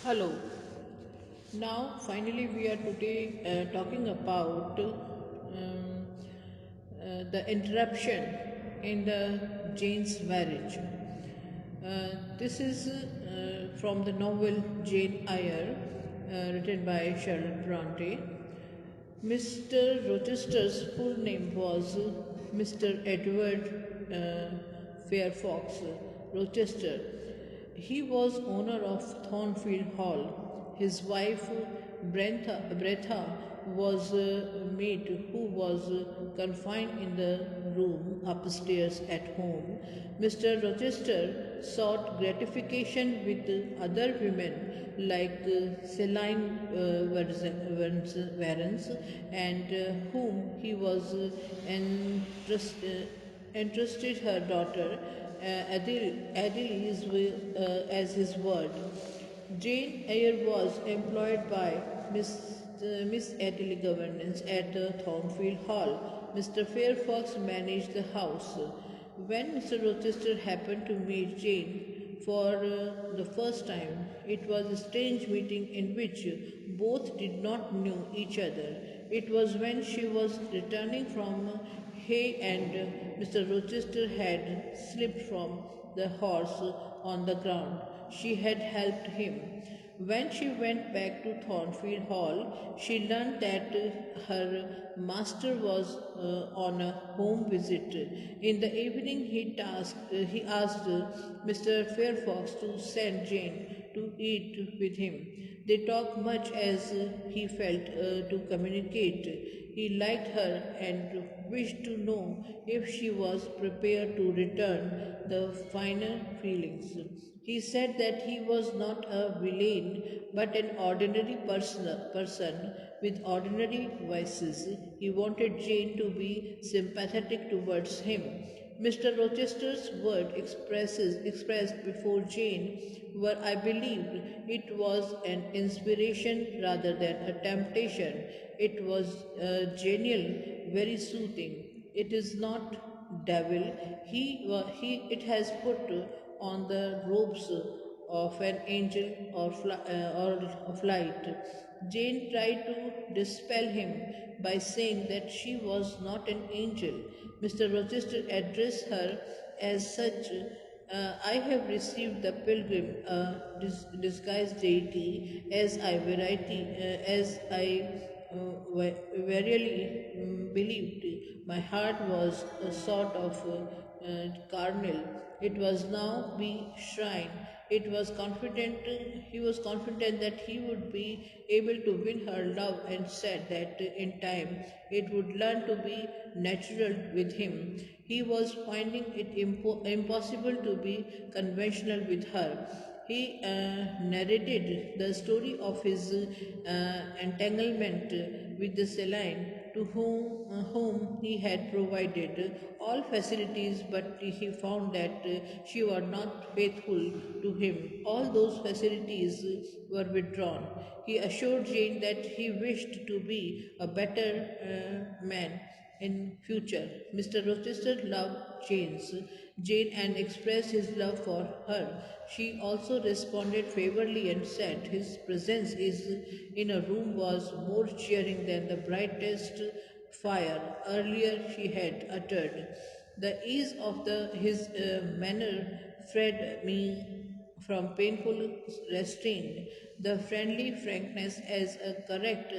Hello. Now, finally, we are today talking about the interruption in the Jane's marriage. This is from the novel Jane Eyre, written by Charlotte Bronte. Mr. Rochester's full name was Mr. Edward Fairfax Rochester. He was owner of Thornfield Hall. His wife, Bretha was a maid who was confined in the room upstairs at home. Mr. Rochester sought gratification with other women like Celine Warrens and whom he was entrusted her daughter Adelise as his ward. Jane Eyre was employed by Miss Adele Governance at Thornfield Hall. Mr. Fairfax managed the house. When Mr. Rochester happened to meet Jane for the first time, it was a strange meeting in which both did not know each other. It was when she was returning from hay and Mr. Rochester had slipped from the horse on the ground. She had helped him. When she went back to Thornfield Hall, she learned that her master was on a home visit. In the evening, he asked Mr. Fairfax to send Jane to eat with him. They talked much as he felt to communicate. He liked her and wished to know if she was prepared to return the finer feelings. He said that he was not a villain but an ordinary person with ordinary vices. He wanted Jane to be sympathetic towards him. Mr. Rochester's word expressed before Jane were, I believed, it was an inspiration rather than a temptation. It was genial, very soothing. It is not devil. It has put on the robes of an angel or of light. Jane tried to dispel him by saying that she was not an angel. Mr. Rochester addressed her as such. I have received the pilgrim, disguised deity, as I verily believed. My heart was a sort of carnal. It was now be shrine. It was confident. He was confident that he would be able to win her love, and said that in time it would learn to be natural with him. He was finding it impossible to be conventional with her. He narrated the story of his entanglement with the Celine, to whom he had provided all facilities, but he found that she was not faithful to him. All those facilities were withdrawn. He assured Jane that he wished to be a better man in future. Mr. Rochester loved Jane and expressed his love for her. She also responded favorably and said his presence in a room was more cheering than the brightest fire earlier she had uttered. The ease of his manner freed me from painful restraint. The friendly frankness as correct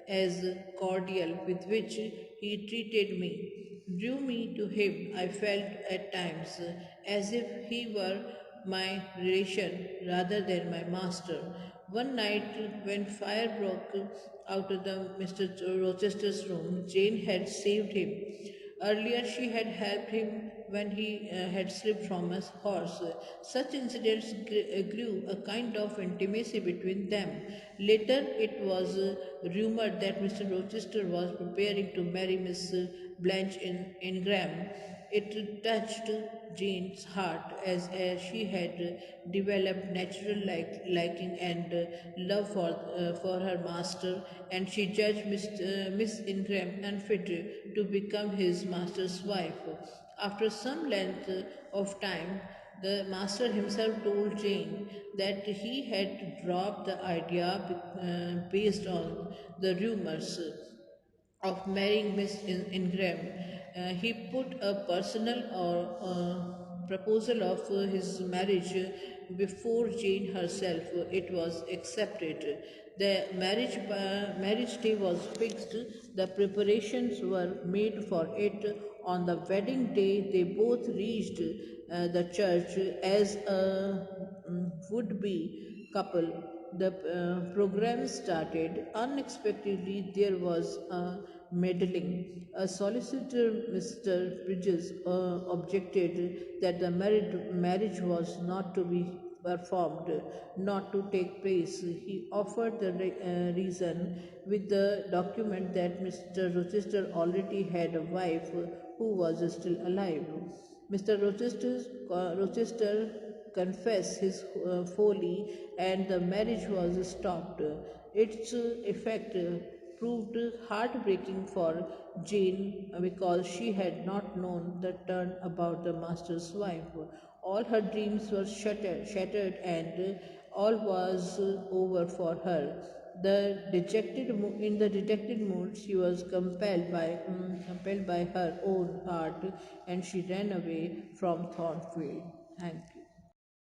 as cordial with which he treated me drew me to him. I felt at times as if he were my relation rather than my master. One night, when fire broke out of Mr. Rochester's room, Jane had saved him. Earlier, she had helped him when he had slipped from his horse. Such incidents grew a kind of intimacy between them. Later, it was rumored that Mr. Rochester was preparing to marry Miss Blanche Ingram. It touched Jane's heart as she had developed natural liking and love for her master, and she judged Miss Ingram unfit to become his master's wife. After some length of time, The master himself told Jane that he had dropped the idea based on the rumors of marrying Miss Ingram. He put a personal or proposal of his marriage before Jane herself. It was accepted. The marriage day was fixed. The preparations were made for it. On the wedding day, they both reached the church as a would-be couple. The program started. Unexpectedly, there was a meddling. A solicitor, Mr. Bridges, objected that the marriage was not to be performed, not to take place. He offered the reason with the document that Mr. Rochester already had a wife who was still alive. Mr. Rochester confessed his folly and the marriage was stopped. Its effect proved heartbreaking for Jane because she had not known the turn about the master's wife. All her dreams were shattered and all was over for her. In the dejected mood, she was compelled by her own heart, and she ran away from Thornfield. Thank you.